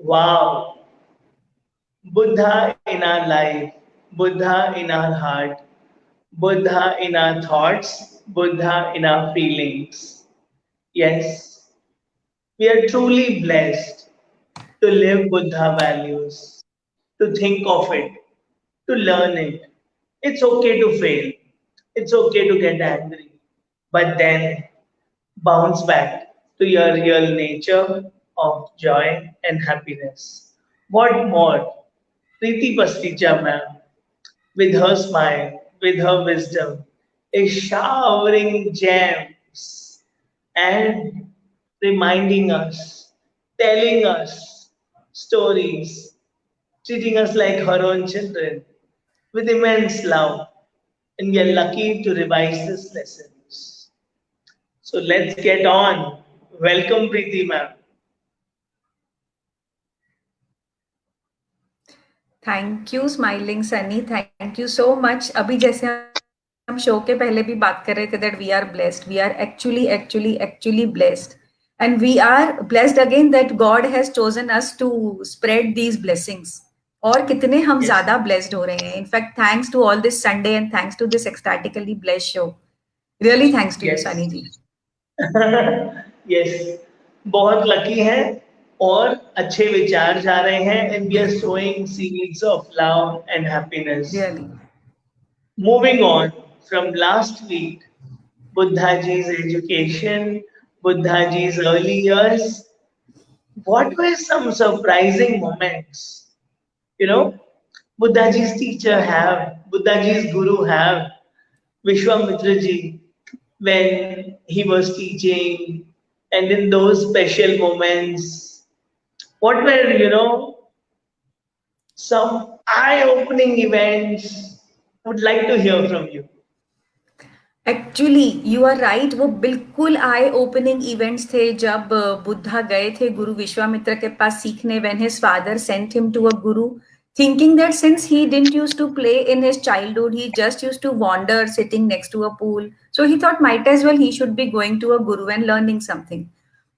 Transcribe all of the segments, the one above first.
Wow. Buddha in our life, Buddha in our heart, Buddha in our thoughts, Buddha in our feelings. Yes, we are truly blessed to live Buddha values, to think of it, to learn it. It's okay to fail. It's okay to get angry. But then bounce back to your real nature of joy and happiness. What more? Preeti Pasticha ma'am, with her smile, with her wisdom, is showering gems and reminding us, telling us stories, treating us like her own children with immense love. And we are lucky to revise these lessons. So let's get on. Welcome, Preeti ma'am. Thank you smiling Sunny, thank you so much. अभी जैसे हम show के पहले भी बात कर रहे थे that we are blessed, we are actually blessed, and we are blessed again that God has chosen us to spread these blessings. और कितने हम Yes. ज्यादा ब्लेस्ड हो रहे हैं। In fact thanks to all this Sunday and thanks to this ecstatically blessed show. Really thanks to you Yes. Sunny ji. Yes, बहुत lucky हैं और अच्छे विचार जा रहे हैं and we are sowing seeds of love and happiness. Really Moving on from last week, Buddhaji's education, Buddhaji's early years, what were some surprising moments? You know, Buddhaji's teacher have, Buddhaji's guru have, Vishwamitra ji, when he was teaching, and in those special moments, what were, some eye-opening events? Would like to hear from you. Actually you are right, वो बिल्कुल आई opening events थे जब बुद्धा गए थे गुरु विश्वामित्र के पास सीखने, when his father sent him to a guru, thinking that since he didn't used to play in his childhood, he just used to wander sitting next to a pool, so he thought might as well he should be going to a guru and learning something.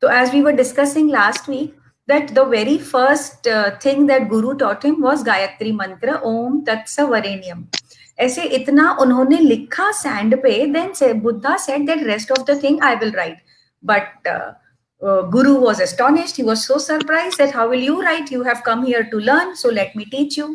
So as we were discussing last week, that the very first thing that guru taught him was gayatri mantra, om tat savarenyam. ऐसे इतना उन्होंने लिखा sand पे, then Buddha said that rest of the thing I will write, but Guru was astonished. He was so surprised that how will you write? You have come here to learn, so let me teach you.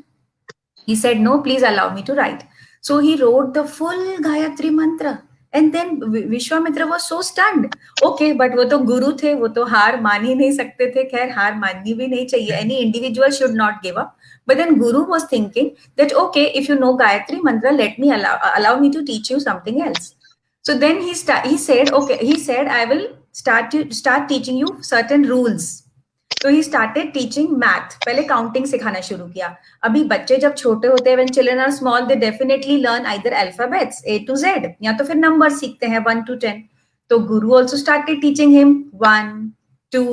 He said, no, please allow me to write. So he wrote the full Gayatri mantra. And then Vishwamitra was so stunned. Okay, but वो तो गुरु थे, वो तो हार मान ही नहीं सकते थे। खैर हार माननी भी नहीं चाहिए. Any individual should not give up. But then Guru was thinking that okay, if you know Gayatri mantra, let me allow me to teach you something else. So then he said, okay, he said, I will start teaching you certain rules. तो he started teaching math, पहले counting सिखाना शुरू किया। अभी बच्चे जब छोटे होते हैं, when children are small, they definitely learn either alphabets A to Z या तो फिर नंबर सीखते हैं 1 to 10। तो गुरु ऑल्सो स्टार्टेड टीचिंग हिम 1 2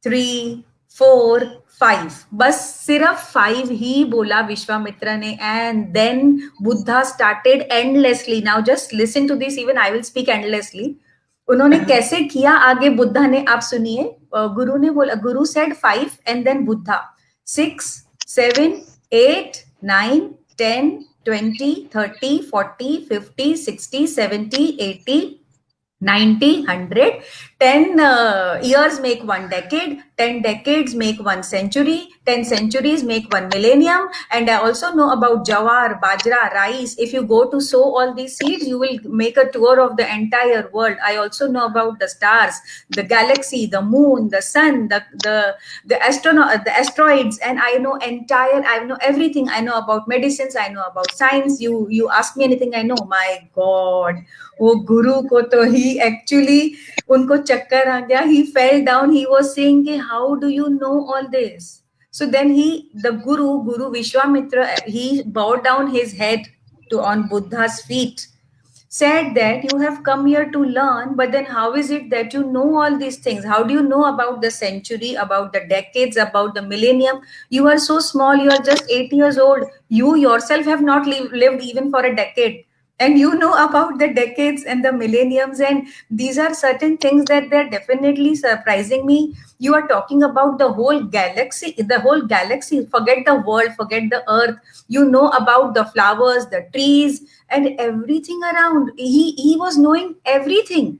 3 4 5, बस सिर्फ 5 ही बोला विश्वामित्र ने, and then Buddha started endlessly. Now just listen to this, even I will speak endlessly. उन्होंने कैसे किया आगे बुद्धा ने, आप सुनिए। गुरु ने बोला, गुरु said 5 and then Buddha 6 7 8 9 10 20 30 40 50 60 70 80 90 100, 10 years make one decade, 10 decades make one century, 10 centuries make one millennium. And I also know about jawar, bajra, rice. If you go to sow all these seeds, you will make a tour of the entire world. I also know about the stars, the galaxy, the moon, the sun, the asteroids, and I know everything. I know about medicines, I know about science. You ask me anything, I know. My God, वो गुरु को तो ही actually उनको चक्कर आ गया। He fell down, he was saying कि how do you know all this? So then the guru Vishwamitra, he bowed down his head on Buddha's feet, said that you have come here to learn, but then how is it that you know all these things? How do you know about the century, about the decades, about the millennium? You are so small, you are just 8 years old. You yourself have not lived even for a decade. and you know about the decades and the millenniums, and these are certain things that they're definitely surprising me. You are talking about the whole galaxy, forget the world, forget the earth. You know about the flowers, the trees, and everything around. He was knowing everything.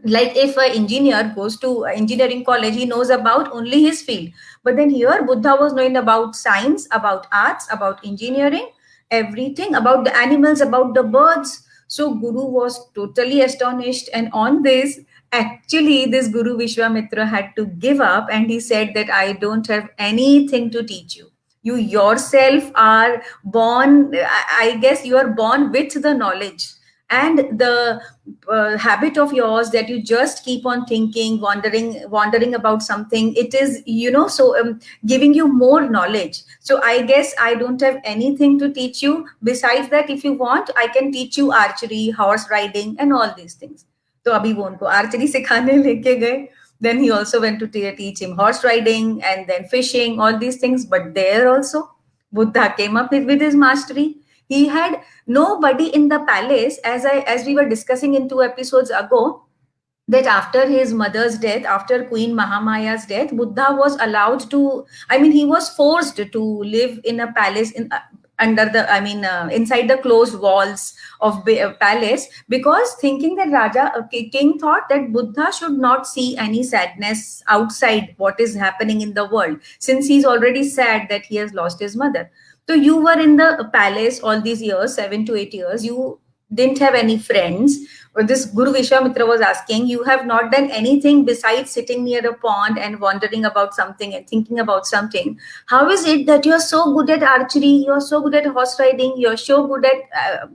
Like if an engineer goes to engineering college, he knows about only his field. But then here Buddha was knowing about science, about arts, about engineering, everything, about the animals, about the birds. So Guru was totally astonished, and on this, actually this Guru Vishwamitra had to give up, and he said that I don't have anything to teach you. You yourself are born, I guess you are born with the knowledge, and the habit of yours that you just keep on thinking, wondering about something, it is, giving you more knowledge. So I guess I don't have anything to teach you. Besides that, if you want, I can teach you archery, horse riding, and all these things. तो अभी वो उनको archery सिखाने लेके गए. Then he also went to teach him horse riding and then fishing, all these things. But there also, Buddha came up with his mastery. He had nobody in the palace, as we were discussing in 2 episodes ago, that after his mother's death, after Queen Mahamaya's death, Buddha was allowed to, I mean, he was forced to live in a palace in under the, inside the closed walls of palace, because thinking that king thought that Buddha should not see any sadness outside what is happening in the world, since he's already sad that he has lost his mother. So you were in the palace all these years, 7 to 8 years. You didn't have any friends. Or this Guru Vishwamitra was asking, you have not done anything besides sitting near a pond and wondering about something and thinking about something. How is it that you're so good at archery, you're so good at horse riding, you're so good at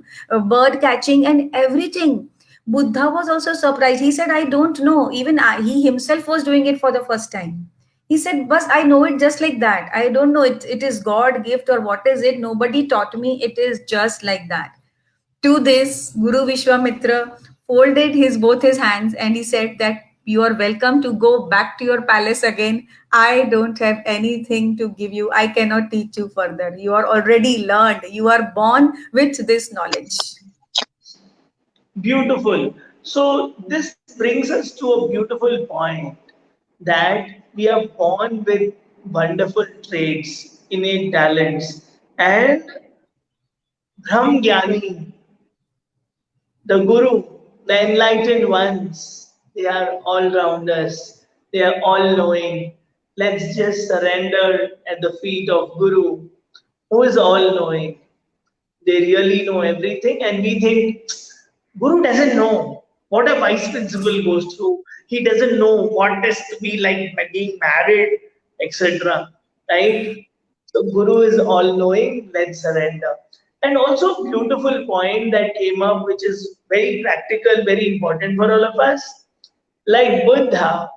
bird catching and everything? Buddha was also surprised. He said, I don't know. Even he himself was doing it for the first time. He said, "Bus, I know it just like that. I don't know. It is God gift or what is it? Nobody taught me. It is just like that." To this, Guru Vishwamitra folded both his hands and he said that you are welcome to go back to your palace again. I don't have anything to give you. I cannot teach you further. You are already learned. You are born with this knowledge. Beautiful. So this brings us to a beautiful point that we are born with wonderful traits, innate talents, and Brahm Gyani, the Guru, the enlightened ones, they are all rounders. They are all knowing. Let's just surrender at the feet of Guru, who is all knowing. They really know everything, and we think Guru doesn't know what a vice principal goes through. He doesn't know what is to be like being married, etc. Right? So Guru is all knowing. Let's surrender. And also beautiful point that came up, which is very practical, very important for all of us. Like Buddha,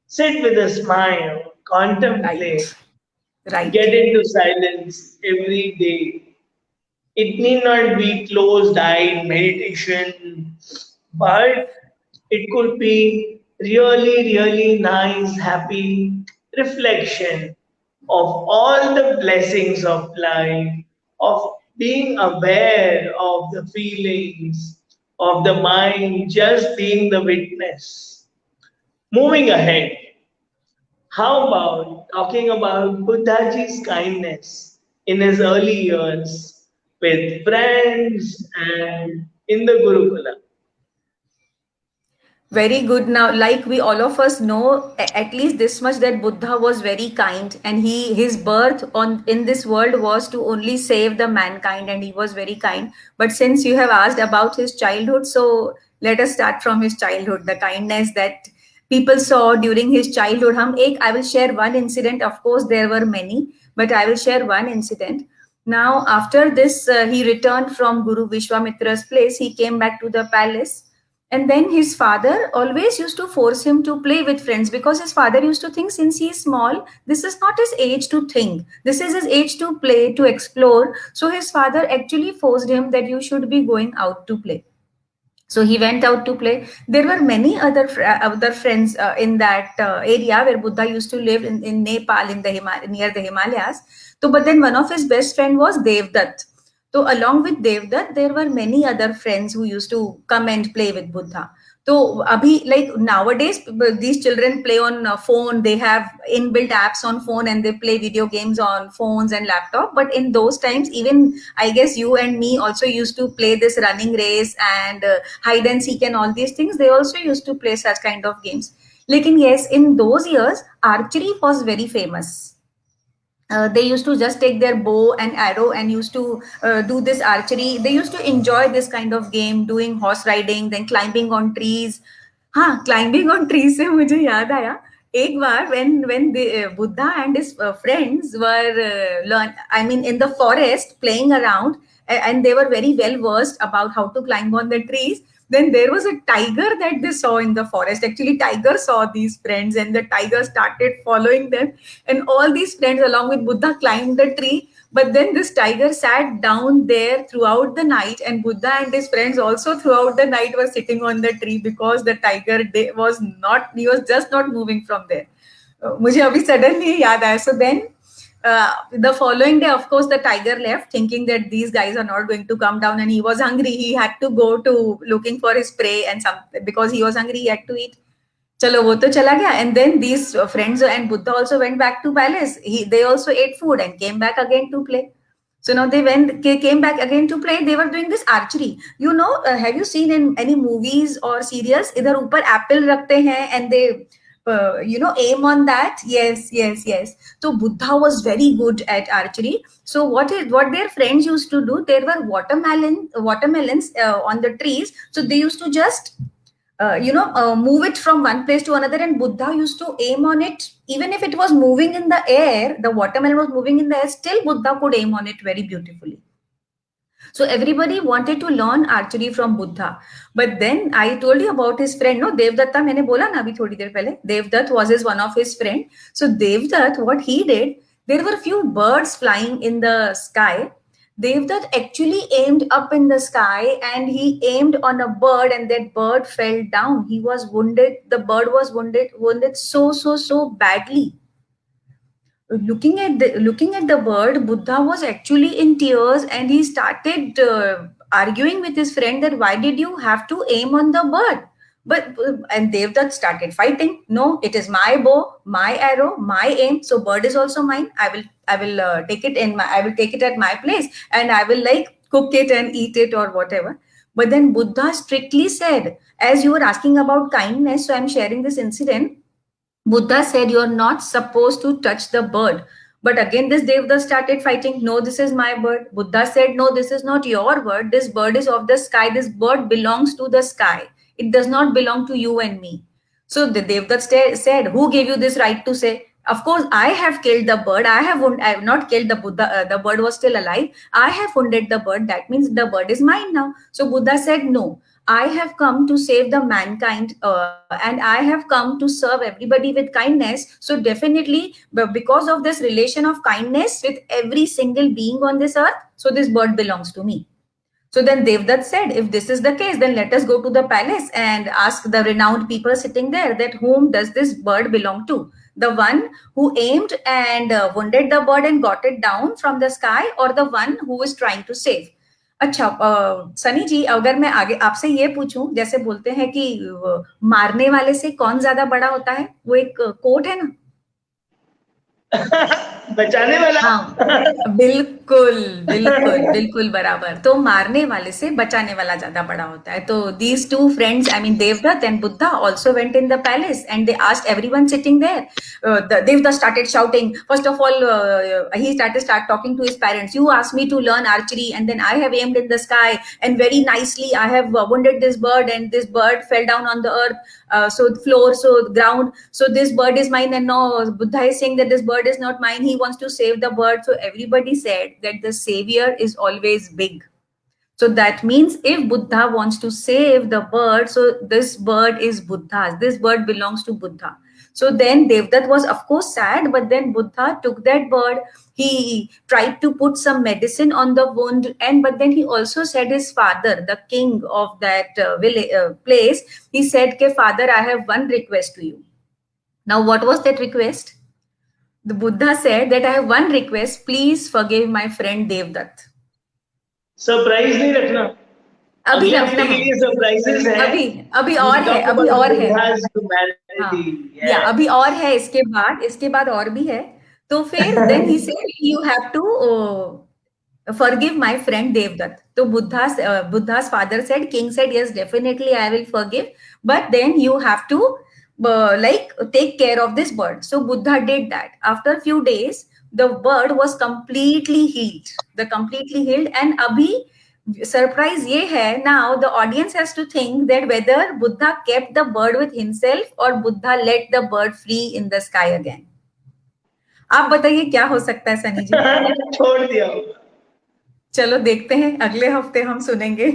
sit with a smile, contemplate, Right. Right. get into silence every day. It need not be closed eyed meditation, but it could be really, really nice, happy reflection of all the blessings of life, of being aware of the feelings of the mind, just being the witness. Moving ahead, how about talking about Buddhaji's kindness in his early years with friends and in the Gurukula? Very good. Now, like we all of us know, at least this much, that Buddha was very kind, and his birth on in this world was to only save the mankind, and he was very kind. But since you have asked about his childhood, so let us start from his childhood. The kindness that people saw during his childhood. I will share one incident. Of course, there were many, but I will share one incident. Now, after this, he returned from Guru Vishwamitra's place. He came back to the palace, and then his father always used to force him to play with friends, because his father used to think, since he is small, this is not his age to think. This is his age to play, to explore. So his father actually forced him that you should be going out to play. So he went out to play. There were many other friends in that area where Buddha used to live in Nepal, in the near the Himalayas. So, but then one of his best friend was Devdutt. So along with Devdutt, there were many other friends who used to come and play with Buddha. So abhi, like nowadays, these children play on phone. They have inbuilt apps on phone and they play video games on phones and laptop. But in those times, even I guess you and me also used to play this running race and hide and seek and all these things. They also used to play such kind of games. Lekin yes, in those years, archery was very famous. They used to just take their bow and arrow and used to do this archery. They used to enjoy this kind of game, doing horse riding, then climbing on trees. हाँ, climbing on trees से मुझे याद आया एक बार when the Buddha and his friends were learn I mean in the forest playing around, and they were very well versed about how to climb on the trees. Then there was a tiger that they saw in the forest. Actually, tiger saw these friends and the tiger started following them, and all these friends along with Buddha climbed the tree. But then this tiger sat down there throughout the night, and Buddha and his friends also throughout the night were sitting on the tree because the tiger he was just not moving from there. मुझे अभी suddenly याद आया. So then the following day, of course, the tiger left thinking that these guys are not going to come down, and he was hungry. He had to go to looking for his prey, and some because he was hungry, he had to eat. चलो वो तो चला गया. And then these friends and Buddha also went back to palace. They also ate food and came back again to play. So now came back again to play. They were doing this archery. Have you seen in any movies or serials? इधर ऊपर apple रखते हैं and they aim on that. Yes. So Buddha was very good at archery. So what their friends used to do? There were watermelons on the trees. So they used to just move it from one place to another, and Buddha used to aim on it. Even if it was moving in the air, the watermelon was moving in the air, still Buddha could aim on it very beautifully. So everybody wanted to learn archery from Buddha. But then I told you about his friend, no, Devdatta, मैंने बोला ना अभी थोड़ी देर पहले. Devdutt was one of his friend. So Devdutt, what he did, there were few birds flying in the sky. Devdutt actually aimed up in the sky and he aimed on a bird, and that bird fell down. He was wounded. The bird was wounded so badly. Looking at the bird, Buddha was actually in tears, and he started arguing with his friend that why did you have to aim on the bird? And Devdutt started fighting. No, it is my bow, my arrow, my aim. So bird is also mine. I will take it at my place, and I will like cook it and eat it or whatever. But then Buddha strictly said, as you were asking about kindness, so I'm sharing this incident. Buddha said you're not supposed to touch the bird. But again, this Devdutt started fighting. No, this is my bird. Buddha said, no, this is not your bird. This bird is of the sky. This bird belongs to the sky. It does not belong to you and me. So the Devdutt said, who gave you this right to say? Of course, I have killed the bird. I have not killed the Buddha. The bird was still alive. I have wounded the bird. That means the bird is mine now. So Buddha said, no. I have come to save the mankind, and I have come to serve everybody with kindness. So definitely, because of this relation of kindness with every single being on this earth, so this bird belongs to me. So then Devdutt said, if this is the case, then let us go to the palace and ask the renowned people sitting there that whom does this bird belong to? The one who aimed and wounded the bird and got it down from the sky, or the one who is trying to save? अच्छा सनी जी, अगर मैं आगे आपसे ये पूछूं, जैसे बोलते हैं कि मारने वाले से कौन ज्यादा बड़ा होता है, वो एक कोट है ना. बचाने वाला. हाँ, बिल्कुल बिल्कुल बिल्कुल बराबर. तो मारने वाले से बचाने वाला ज्यादा बड़ा होता है. तो these two friends, I mean Devdutt and Buddha, also went in the palace and they asked everyone sitting there. Devdutt started shouting. First of all, he start talking to his parents. You asked me to learn archery, and then I have aimed in the sky, and very nicely I have wounded this bird, and this bird fell down on the earth. So ground. So this bird is mine, and no, Buddha is saying that this bird is not mine. He wants to save the bird. So everybody said that the savior is always big. So that means if Buddha wants to save the bird, so this bird is Buddha's. This bird belongs to Buddha. So then Devdutt was of course sad, but then Buddha took that bird. He tried to put some medicine on the wound, but then he also said his father, the king of that place, he said, "Ke father, I have one request to you." Now, what was that request? The Buddha said that I have one request. Please forgive my friend Devdutt. Surprise नहीं रखना, अभी अगले रखना हफ्ते के है, लिए surprises हैं। अभी अभी We'll और है, talk अभी about और है। Buddha's हाँ, humanity. या अभी Yes. और है, इसके बाद और भी है। तो फिर then he said you have to forgive my friend Devdutt. So Buddha's father said, king said, yes, definitely I will forgive, but then you have to like take care of this bird. So Buddha did that. After a few days, the bird was completely healed. And abhi surprise ye hai, now the audience has to think that whether Buddha kept the bird with himself or Buddha let the bird free in the sky again. आप बताइए क्या हो सकता है सनी जी? छोड़ दिया होगा। चलो देखते हैं, अगले हफ्ते हम सुनेंगे।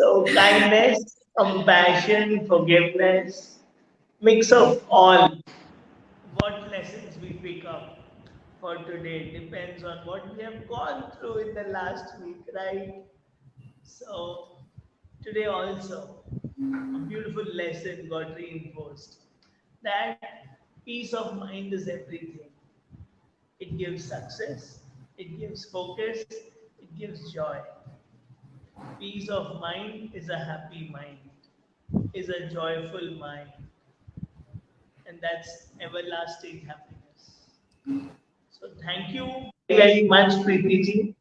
So kindness, compassion, forgiveness, mix of all. What lessons we pick up for today depends on what we have gone through in the last week, right? So today also a beautiful lesson got reinforced that peace of mind is everything. It gives success, it gives focus, it gives joy. Peace of mind is a happy mind, is a joyful mind, and that's everlasting happiness. So thank you very much, Preeti ji. It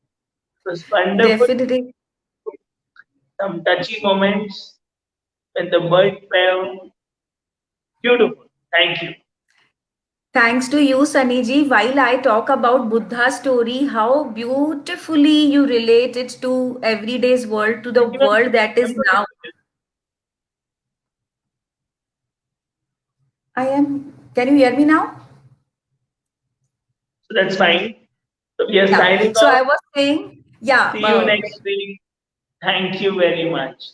was wonderful. Definitely. Some touchy moments when the bird fell. Beautiful. Thank you. Thanks to you, Saniji. While I talk about Buddha's story, how beautifully you relate it to everyday's world, to the world that is now. Can you hear me now? So that's fine. So we are Yeah. signing So off. I was saying, yeah. See you next week. Thank you very much.